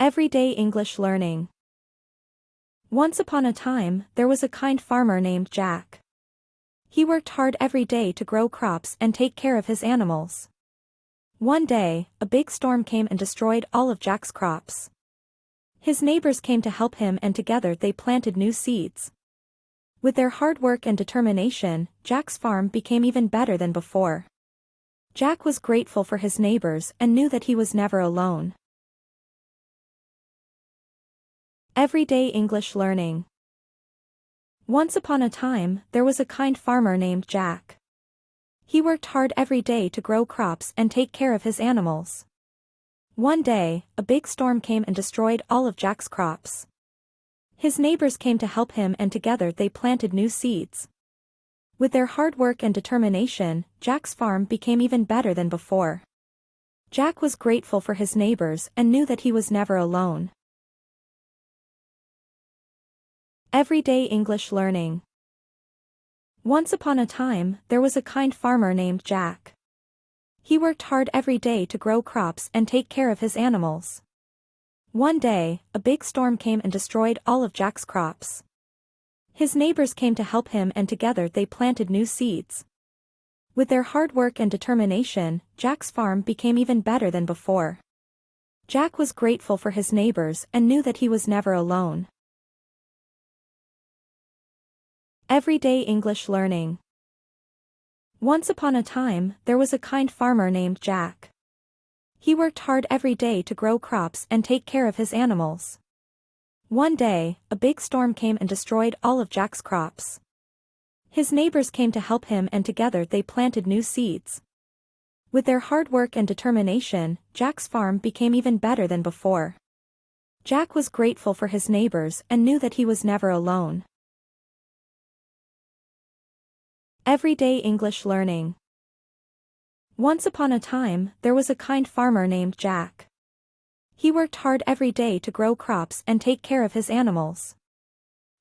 Everyday English learning. Once upon a time, there was a kind farmer named Jack. He worked hard every day to grow crops and take care of his animals. One day, a big storm came and destroyed all of Jack's crops. His neighbors came to help him, and together they planted new seeds. With their hard work and determination, Jack's farm became even better than before. Jack was grateful for his neighbors and knew that he was never alone. Everyday English learning. Once upon a time, there was a kind farmer named Jack. He worked hard every day to grow crops and take care of his animals. One day, a big storm came and destroyed all of Jack's crops. His neighbors came to help him, and together they planted new seeds. With their hard work and determination, Jack's farm became even better than before. Jack was grateful for his neighbors and knew that he was never alone. Everyday English learning. Once upon a time, there was a kind farmer named Jack. He worked hard every day to grow crops and take care of his animals. One day, a big storm came and destroyed all of Jack's crops. His neighbors came to help him, and together they planted new seeds. With their hard work and determination, Jack's farm became even better than before. Jack was grateful for his neighbors and knew that he was never alone. Everyday English learning. Once upon a time, there was a kind farmer named Jack. He worked hard every day to grow crops and take care of his animals. One day, a big storm came and destroyed all of Jack's crops. His neighbors came to help him, and together they planted new seeds. With their hard work and determination, Jack's farm became even better than before. Jack was grateful for his neighbors and knew that he was never alone. Everyday English learning. Once upon a time, there was a kind farmer named Jack. He worked hard every day to grow crops and take care of his animals.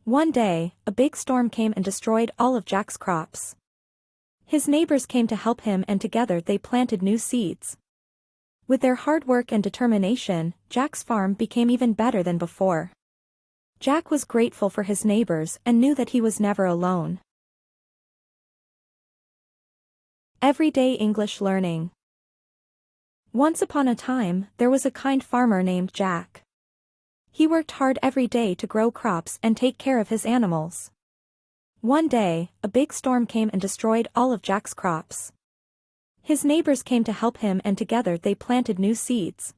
One day, a big storm came and destroyed all of Jack's crops. His neighbors came to help him, and together they planted new seeds. With their hard work and determination, Jack's farm became even better than before. Jack was grateful for his neighbors and knew that he was never alone. Everyday English learning. Once upon a time, there was a kind farmer named Jack. He worked hard every day to grow crops and take care of his animals. One day, a big storm came and destroyed all of Jack's crops. His neighbors came to help him, and together they planted new seeds.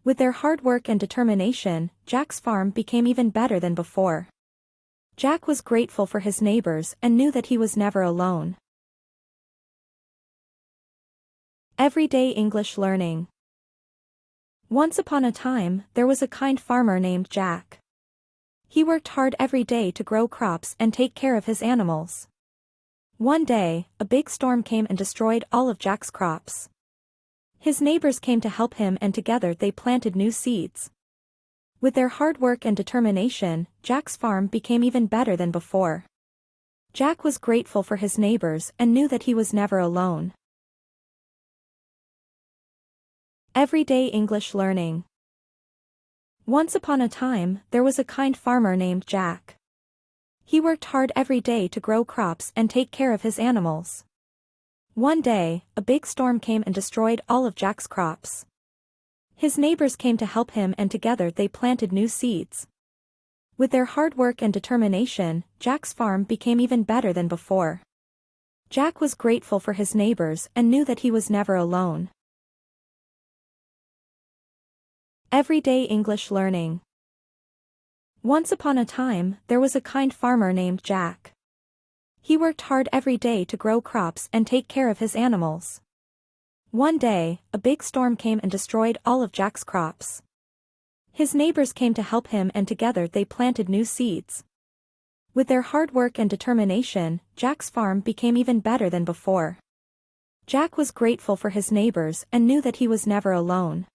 With their hard work and determination, Jack's farm became even better than before. Jack was grateful for his neighbors and knew that he was never alone. Everyday English learning. Once upon a time, there was a kind farmer named Jack. He worked hard every day to grow crops and take care of his animals. One day, a big storm came and destroyed all of Jack's crops. His neighbors came to help him, and together they planted new seeds. With their hard work and determination, Jack's farm became even better than before. Jack was grateful for his neighbors and knew that he was never alone. Everyday English learning. Once upon a time, there was a kind farmer named Jack. He worked hard every day to grow crops and take care of his animals. One day, a big storm came and destroyed all of Jack's crops. His neighbors came to help him, and together they planted new seeds. With their hard work and determination, Jack's farm became even better than before. Jack was grateful for his neighbors and knew that he was never alone. Everyday English learning. Once upon a time, there was a kind farmer named Jack. He worked hard every day to grow crops and take care of his animals. One day, a big storm came and destroyed all of Jack's crops. His neighbors came to help him, and together they planted new seeds. With their hard work and determination, Jack's farm became even better than before. Jack was grateful for his neighbors and knew that he was never alone.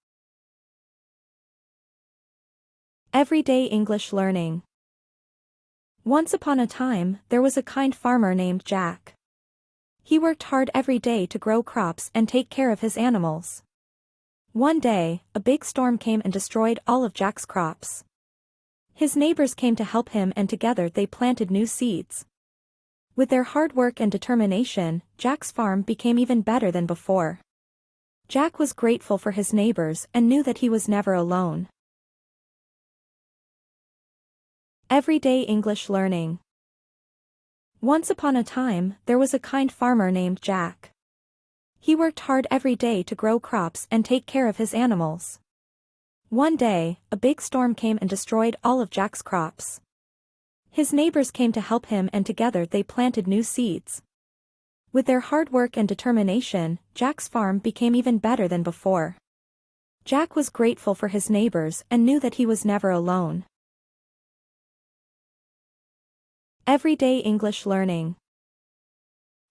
Everyday English learning. Once upon a time, there was a kind farmer named Jack. He worked hard every day to grow crops and take care of his animals. One day, a big storm came and destroyed all of Jack's crops. His neighbors came to help him and together they planted new seeds. With their hard work and determination, Jack's farm became even better than before. Jack was grateful for his neighbors and knew that he was never alone. Everyday English learning. Once upon a time, there was a kind farmer named Jack. He worked hard every day to grow crops and take care of his animals. One day, a big storm came and destroyed all of Jack's crops. His neighbors came to help him and together they planted new seeds. With their hard work and determination, Jack's farm became even better than before. Jack was grateful for his neighbors and knew that he was never alone. Everyday English learning.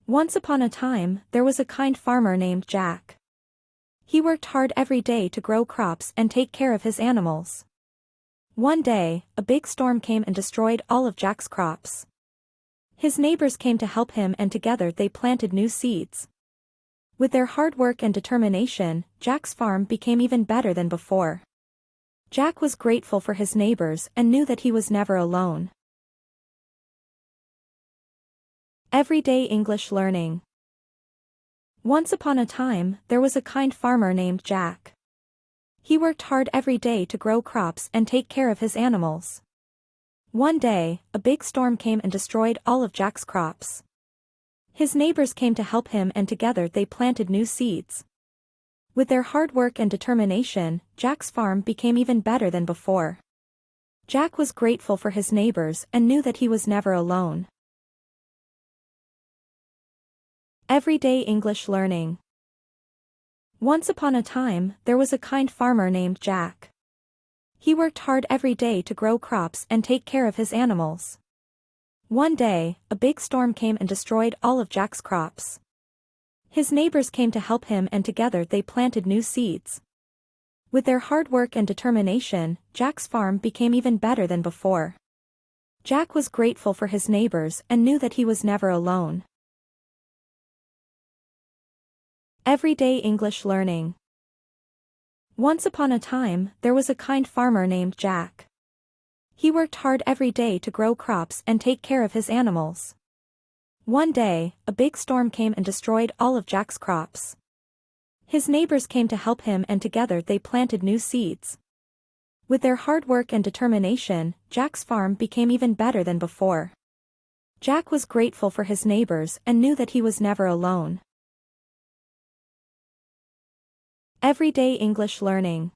Once upon a time, there was a kind farmer named Jack. He worked hard every day to grow crops and take care of his animals. One day, a big storm came and destroyed all of Jack's crops. His neighbors came to help him and together they planted new seeds. With their hard work and determination, Jack's farm became even better than before. Jack was grateful for his neighbors and knew that he was never alone. Everyday English learning. Once upon a time, there was a kind farmer named Jack. He worked hard every day to grow crops and take care of his animals. One day, a big storm came and destroyed all of Jack's crops. His neighbors came to help him and together they planted new seeds. With their hard work and determination, Jack's farm became even better than before. Jack was grateful for his neighbors and knew that he was never alone. Everyday English learning. Once upon a time, there was a kind farmer named Jack. He worked hard every day to grow crops and take care of his animals. One day, a big storm came and destroyed all of Jack's crops. His neighbors came to help him and together they planted new seeds. With their hard work and determination, Jack's farm became even better than before. Jack was grateful for his neighbors and knew that he was never alone. Everyday English learning. Once upon a time, there was a kind farmer named Jack. He worked hard every day to grow crops and take care of his animals. One day, a big storm came and destroyed all of Jack's crops. His neighbors came to help him and together they planted new seeds. With their hard work and determination, Jack's farm became even better than before. Jack was grateful for his neighbors and knew that he was never alone. Everyday English learning.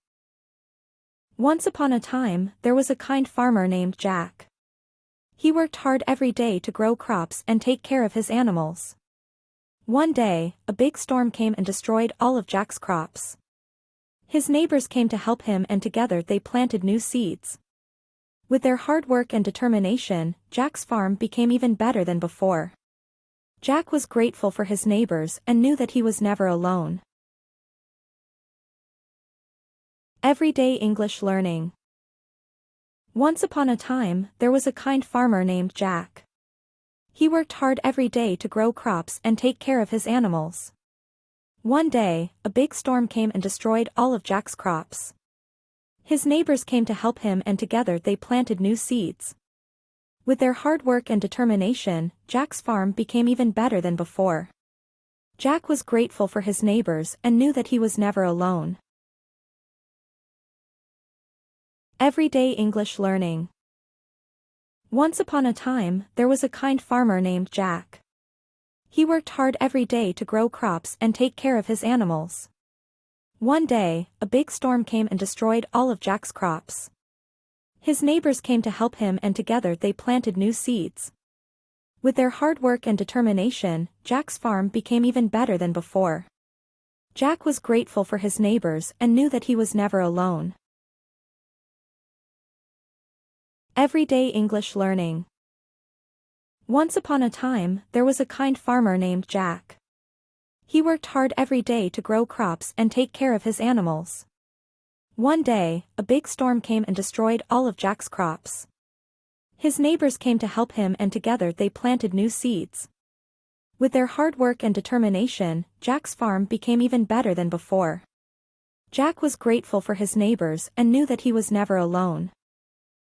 Once upon a time, there was a kind farmer named Jack. He worked hard every day to grow crops and take care of his animals. One day, a big storm came and destroyed all of Jack's crops. His neighbors came to help him and together they planted new seeds. With their hard work and determination, Jack's farm became even better than before. Jack was grateful for his neighbors and knew that he was never alone. Everyday English learning. Once upon a time, there was a kind farmer named Jack. He worked hard every day to grow crops and take care of his animals. One day, a big storm came and destroyed all of Jack's crops. His neighbors came to help him and together they planted new seeds. With their hard work and determination, Jack's farm became even better than before. Jack was grateful for his neighbors and knew that he was never alone. Everyday English learning. Once upon a time, there was a kind farmer named Jack. He worked hard every day to grow crops and take care of his animals. One day, a big storm came and destroyed all of Jack's crops. His neighbors came to help him and together they planted new seeds. With their hard work and determination, Jack's farm became even better than before. Jack was grateful for his neighbors and knew that he was never alone. Everyday English learning. Once upon a time, there was a kind farmer named Jack. He worked hard every day to grow crops and take care of his animals. One day, a big storm came and destroyed all of Jack's crops. His neighbors came to help him and together they planted new seeds. With their hard work and determination, Jack's farm became even better than before. Jack was grateful for his neighbors and knew that he was never alone.